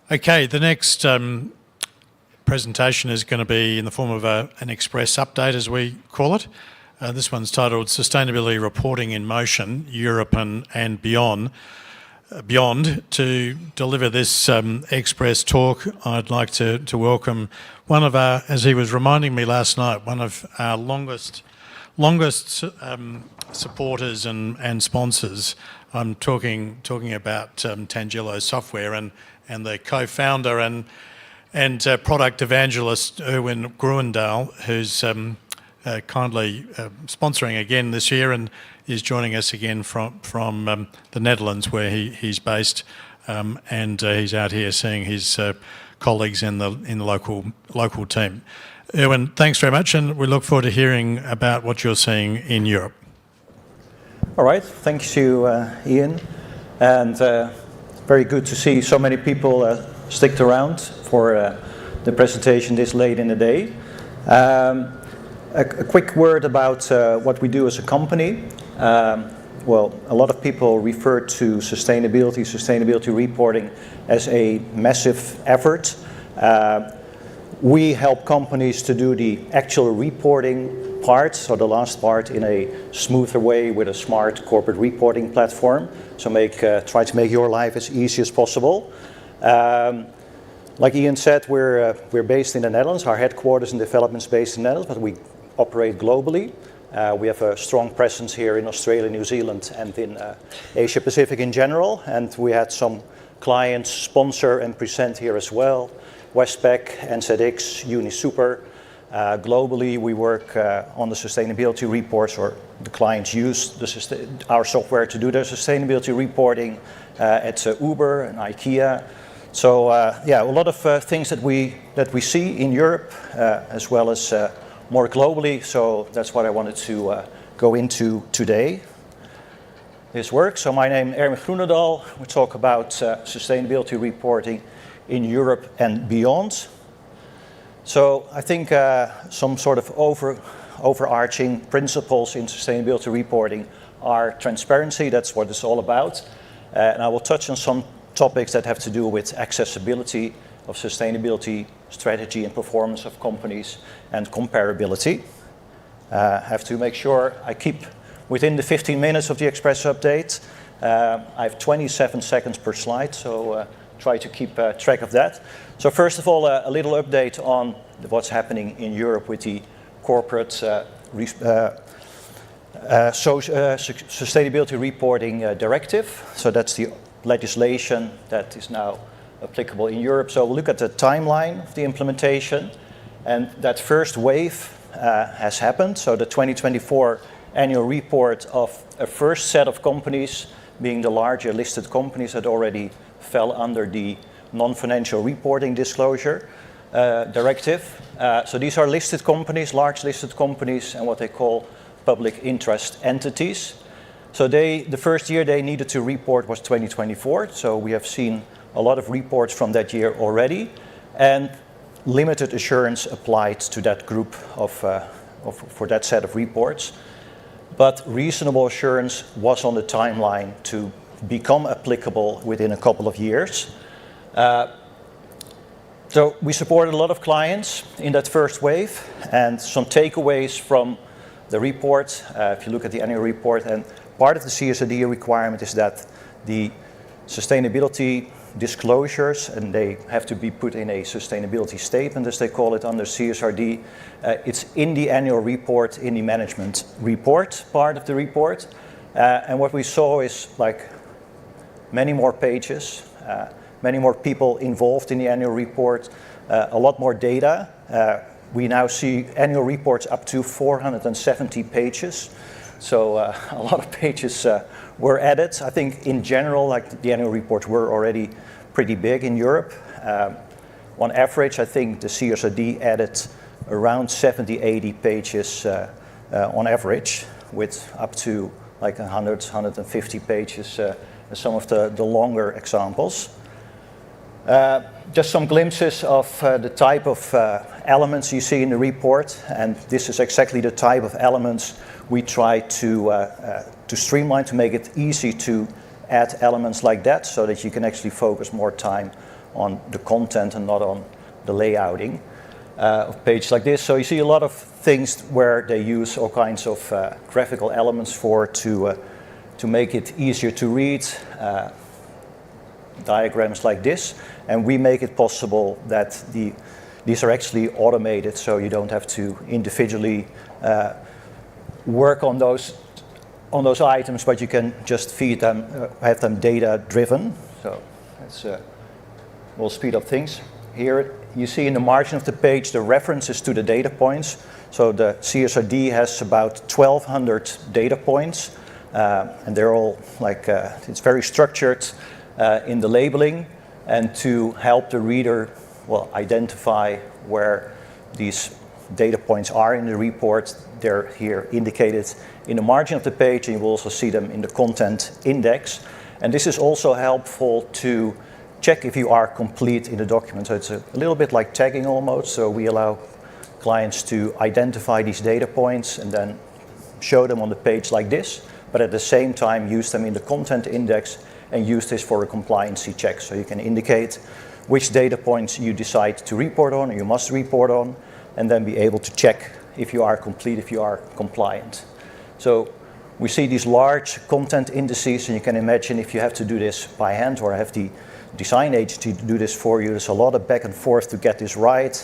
Okay, the next presentation is going to be in the form of an express update, as we call it. This one's titled Sustainability Reporting in Motion, Europe and Beyond. To deliver this express talk, I'd like to welcome one of our, as he was reminding me last night, one of our longest supporters and sponsors. I'm talking about Tangelo Software and the co-founder and product evangelist ERWIN Groenendal, who's kindly sponsoring again this year and is joining us again from the Netherlands, where he's based, and he's out here seeing his colleagues in the local team. ERWIN, thanks very much, and we look forward to hearing about what you're seeing in Europe. All right, thank you, Ian, and very good to see so many people stick around for the presentation this late in the day. A quick word about what we do as a company. Well, a lot of people refer to sustainability reporting as a massive effort. We help companies to do the actual reporting part, so the last part, in a smoother way with a smart corporate reporting platform. So try to make your life as easy as possible. Like Ian said, we're based in the Netherlands. Our headquarters and development is based in the Netherlands, but we operate globally. We have a strong presence here in Australia, New Zealand, and in Asia Pacific in general. And we had some clients sponsor and present here as well. Westpac, NZX, UniSuper. Globally, we work on the sustainability reports, or the clients use our software to do their sustainability reporting at Uber and IKEA. So yeah, a lot of things that we see in Europe as well as more globally. So that's what I wanted to go into today. This work. So my name is ERWIN Groenendal. We talk about sustainability reporting in Europe and beyond. So I think some sort of overarching principles in sustainability reporting are transparency. That's what it's all about. And I will touch on some topics that have to do with accessibility of sustainability strategy and performance of companies, and comparability. I have to make sure I keep within the 15 minutes of the Express update. I have 27 seconds per slide, so try to keep track of that. So first of all, a little update on what's happening in Europe with the corporate sustainability reporting directive. So that's the legislation that is now applicable in Europe. So we'll look at the timeline of the implementation, and that first wave has happened. So the 2024 annual report of a first set of companies, being the larger listed companies that already fell under the non-financial reporting disclosure directive. So these are listed companies, large listed companies, and what they call public interest entities. So the first year they needed to report was 2024. So we have seen a lot of reports from that year already, and limited assurance applied to that group for that set of reports. But reasonable assurance was on the timeline to become applicable within a couple of years. So we supported a lot of clients in that first wave, and some takeaways from the report. If you look at the annual report, and part of the CSRD requirement is that the sustainability disclosures, and they have to be put in a sustainability statement, as they call it under CSRD. It's in the annual report, in the management report part of the report. And what we saw is like many more pages, many more people involved in the annual report, a lot more data. We now see annual reports up to 470 pages. So a lot of pages were added. I think in general, like the annual reports were already pretty big in Europe. On average, I think the CSRD added around 70, 80 pages on average, with up to like 100, 150 pages, some of the longer examples. Just some glimpses of the type of elements you see in the report, and this is exactly the type of elements we try to streamline, to make it easy to add elements like that, so that you can actually focus more time on the content and not on the layouting of a page like this. So you see a lot of things where they use all kinds of graphical elements to make it easier to read, diagrams like this, and we make it possible that these are actually automated, so you don't have to individually work on those items, but you can just feed them, have them data driven. So that's will speed up things. Here you see in the margin of the page the references to the data points. So the CSRD has about 1,200 data points, and they're all like, it's very structured in the labeling, and to help the reader, well, identify where these data points are in the report. They're here indicated in the margin of the page, and you will also see them in the content index. And this is also helpful to check if you are complete in the document. So it's a little bit like tagging almost. So we allow clients to identify these data points and then show them on the page like this, but at the same time use them in the content index and use this for a compliancy check. So you can indicate which data points you decide to report on, or you must report on, and then be able to check if you are complete, if you are compliant. So we see these large content indices, and you can imagine if you have to do this by hand or have the design agency to do this for you, there's a lot of back and forth to get this right.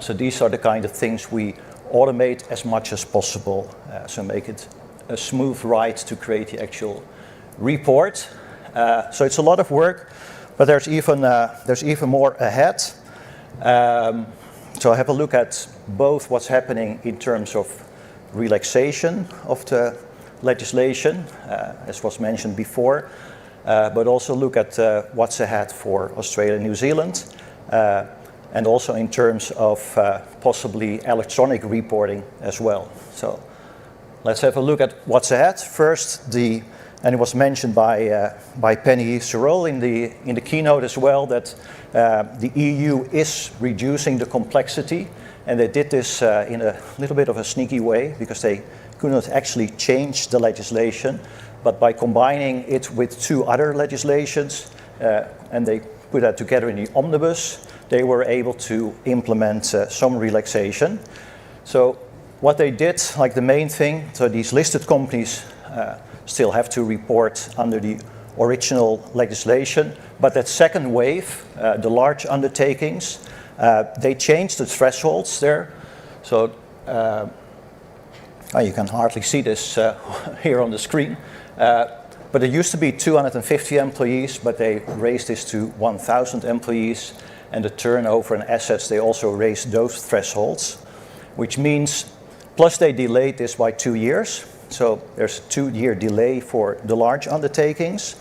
So these are the kind of things we automate as much as possible, so make it a smooth ride to create the actual report. So it's a lot of work, but there's even more ahead. So have a look at both what's happening in terms of relaxation of the legislation, as was mentioned before, but also look at what's ahead for Australia and New Zealand, and also in terms of possibly electronic reporting as well. So let's have a look at what's ahead. First, and it was mentioned by Penny Searle in the keynote as well, that the EU is reducing the complexity, and they did this in a little bit of a sneaky way because they could not actually change the legislation, but by combining it with two other legislations, and they put that together in the omnibus, they were able to implement some relaxation. So what they did, like the main thing, so these listed companies still have to report under the original legislation, but that second wave, the large undertakings, they changed the thresholds there. So you can hardly see this here on the screen, but it used to be 250 employees, but they raised this to 1,000 employees, and the turnover and assets, they also raised those thresholds, which means, plus they delayed this by 2 years. So there's a 2-year delay for the large undertakings,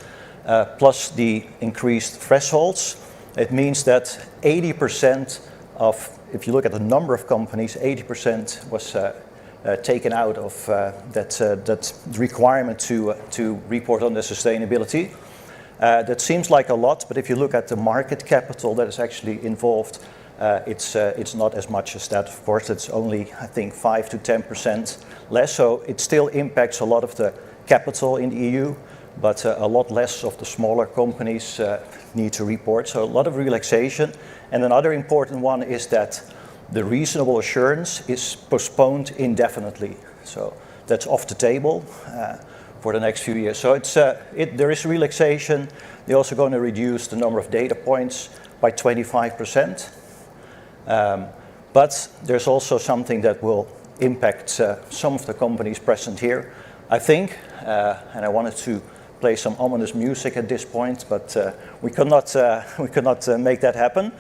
plus the increased thresholds. It means that 80% of, if you look at the number of companies, 80% was taken out of that requirement to report on the sustainability. That seems like a lot, but if you look at the market capital that is actually involved, it's not as much as that. Of course, it's only, I think, 5 to 10% less. So it still impacts a lot of the capital in the EU, but a lot less of the smaller companies need to report. So a lot of relaxation. And another important one is that the reasonable assurance is postponed indefinitely. So that's off the table for the next few years. So there is relaxation. They're also going to reduce the number of data points by 25%. But there's also something that will impact some of the companies present here, I think, and I wanted to play some ominous music at this point, but we could not make that happen.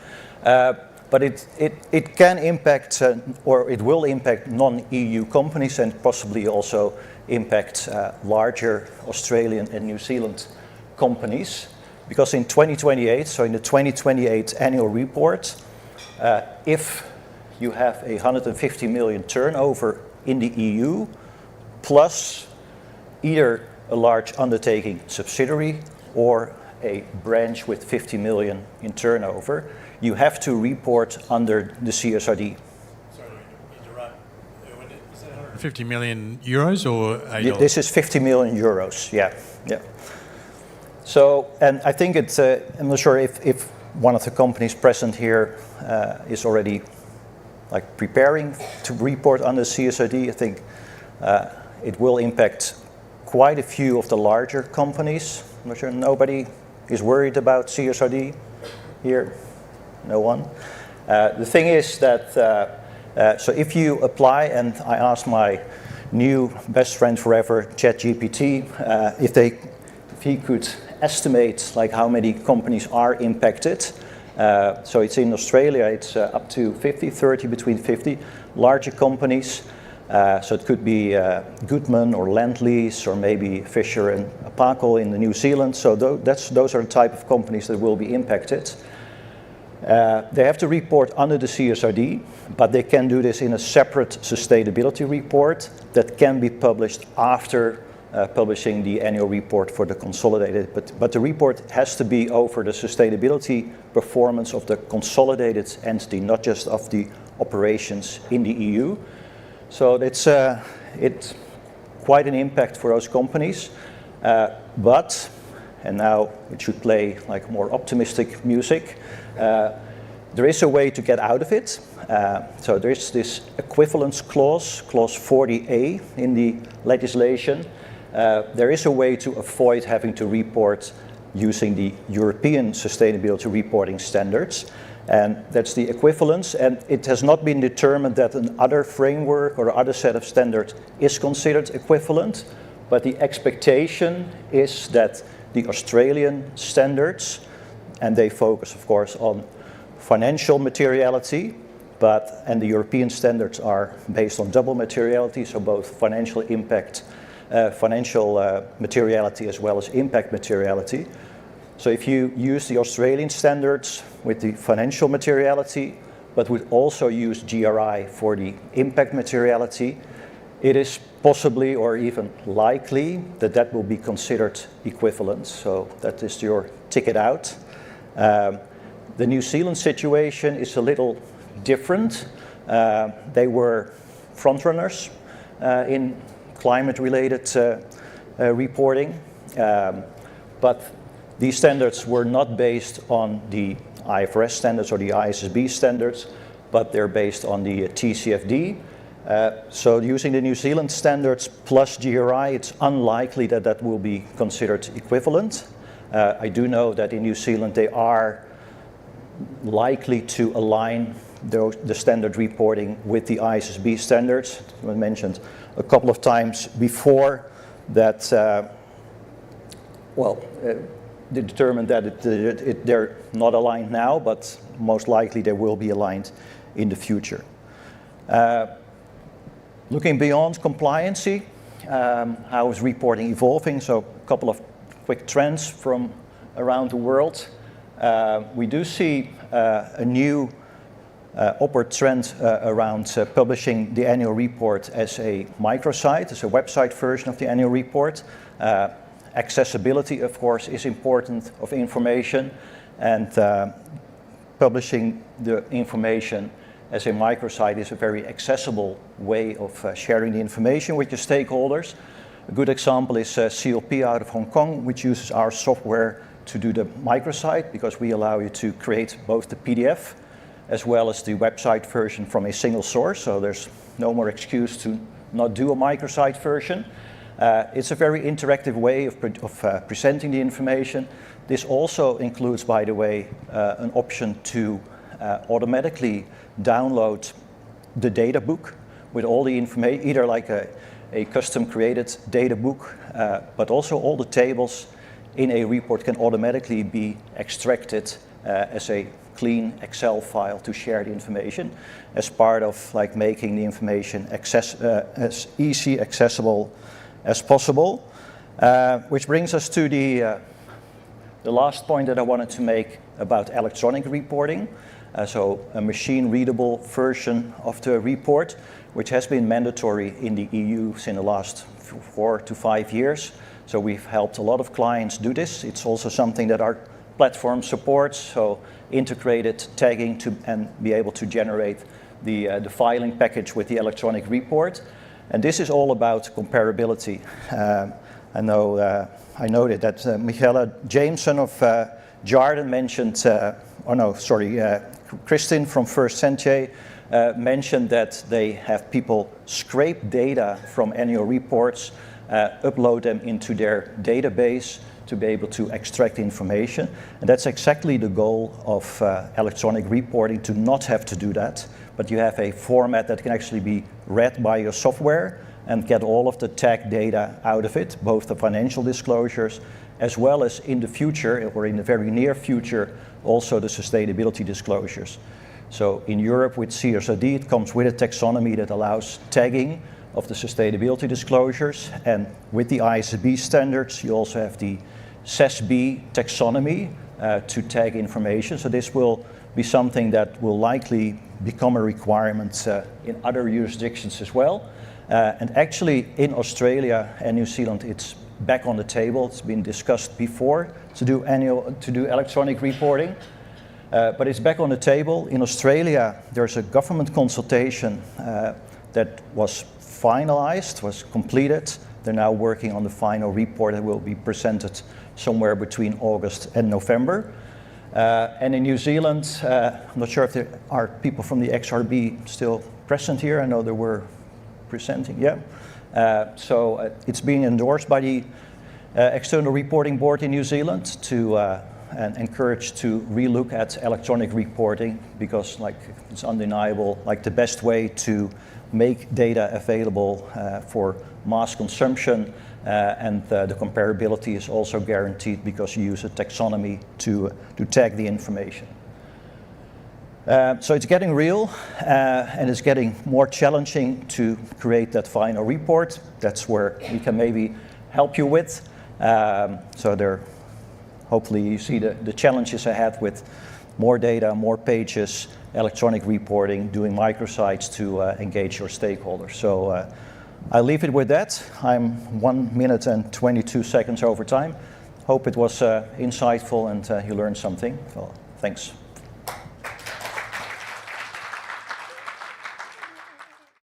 But it can impact, or it will impact non-EU companies, and possibly also impact larger Australian and New Zealand companies, because in 2028, so in the 2028 annual report, if you have a 150 million turnover in the EU, plus either a large undertaking subsidiary or a branch with 50 million in turnover, you have to report under the CSRD. Sorry to interrupt. Is that 150 million euros or $8? This is 50 million euros, yeah. So, and I think it's, I'm not sure if one of the companies present here is already preparing to report under CSRD. I think it will impact quite a few of the larger companies. I'm not sure nobody is worried about CSRD here. No one. The thing is that so if you apply, and I asked my new best friend forever, ChatGPT, if he could estimate how many companies are impacted. So it's in Australia, it's up to 50, 30, between 50 larger companies. So it could be Goodman or Lendlease or maybe Fisher and Paykel in New Zealand. So those are the type of companies that will be impacted. They have to report under the CSRD, but they can do this in a separate sustainability report that can be published after publishing the annual report for the consolidated. But the report has to be over the sustainability performance of the consolidated entity, not just of the operations in the EU. So it's quite an impact for those companies. But, and now it should play more optimistic music, there is a way to get out of it. So there is this equivalence clause, clause 40A in the legislation. There is a way to avoid having to report using the European sustainability reporting standards, and that's the equivalence. And it has not been determined that another framework or other set of standards is considered equivalent, but the expectation is that the Australian standards, and they focus of course on financial materiality, and the European standards are based on double materiality, so both financial impact, financial materiality as well as impact materiality. So if you use the Australian standards with the financial materiality, but would also use GRI for the impact materiality, it is possibly or even likely that that will be considered equivalent. So that is your ticket out. The New Zealand situation is a little different. They were frontrunners in climate-related reporting, but these standards were not based on the IFRS standards or the ISSB standards, but they're based on the TCFD. So using the New Zealand standards plus GRI, it's unlikely that that will be considered equivalent. I do know that in New Zealand they are likely to align the standard reporting with the ISSB standards. I mentioned a couple of times before that, they determined that they're not aligned now, but most likely they will be aligned in the future. Looking beyond compliancy, how is reporting evolving? So a couple of quick trends from around the world. We do see a new upward trend around publishing the annual report as a microsite, as a website version of the annual report. Accessibility, of course, is important of information, and publishing the information as a microsite is a very accessible way of sharing the information with your stakeholders. A good example is CLP out of Hong Kong, which uses our software to do the microsite, because we allow you to create both the PDF as well as the website version from a single source, so there's no more excuse to not do a microsite version. It's a very interactive way of presenting the information. This also includes, by the way, an option to automatically download the data book with all the information, either like a custom created data book, but also all the tables in a report can automatically be extracted as a clean Excel file to share the information as part of making the information as easy accessible as possible. Which brings us to the last point that I wanted to make about electronic reporting. So a machine readable version of the report, which has been mandatory in the EU in the last 4 to 5 years. So we've helped a lot of clients do this. It's also something that our platform supports, so integrated tagging and be able to generate the filing package with the electronic report. And this is all about comparability. I noted that Michela Jameson of Jarden mentioned Kristin from First Sentier mentioned that they have people scrape data from annual reports, upload them into their database to be able to extract information. And that's exactly the goal of electronic reporting, to not have to do that, but you have a format that can actually be read by your software and get all of the tag data out of it, both the financial disclosures, as well as in the future, or in the very near future, also the sustainability disclosures. So in Europe with CSRD, it comes with a taxonomy that allows tagging of the sustainability disclosures, and with the ISSB standards, you also have the SASB taxonomy to tag information. So this will be something that will likely become a requirement in other jurisdictions as well. And actually in Australia and New Zealand, it's back on the table. It's been discussed before to do electronic reporting, but it's back on the table. In Australia, there's a government consultation that was finalized, was completed. They're now working on the final report that will be presented somewhere between August and November. And in New Zealand, I'm not sure if there are people from the XRB still present here. I know there were presenting, yeah. So it's being endorsed by the External Reporting Board in New Zealand to and encouraged to relook at electronic reporting, because it's undeniable, the best way to make data available for mass consumption, and the comparability is also guaranteed because you use a taxonomy to tag the information. So it's getting real, and it's getting more challenging to create that final report. That's where we can maybe help you with. So hopefully you see the challenges ahead with more data, more pages, electronic reporting, doing microsites to engage your stakeholders. So I'll leave it with that. I'm 1 minute and 22 seconds over time. Hope it was insightful and you learned something. Well, thanks.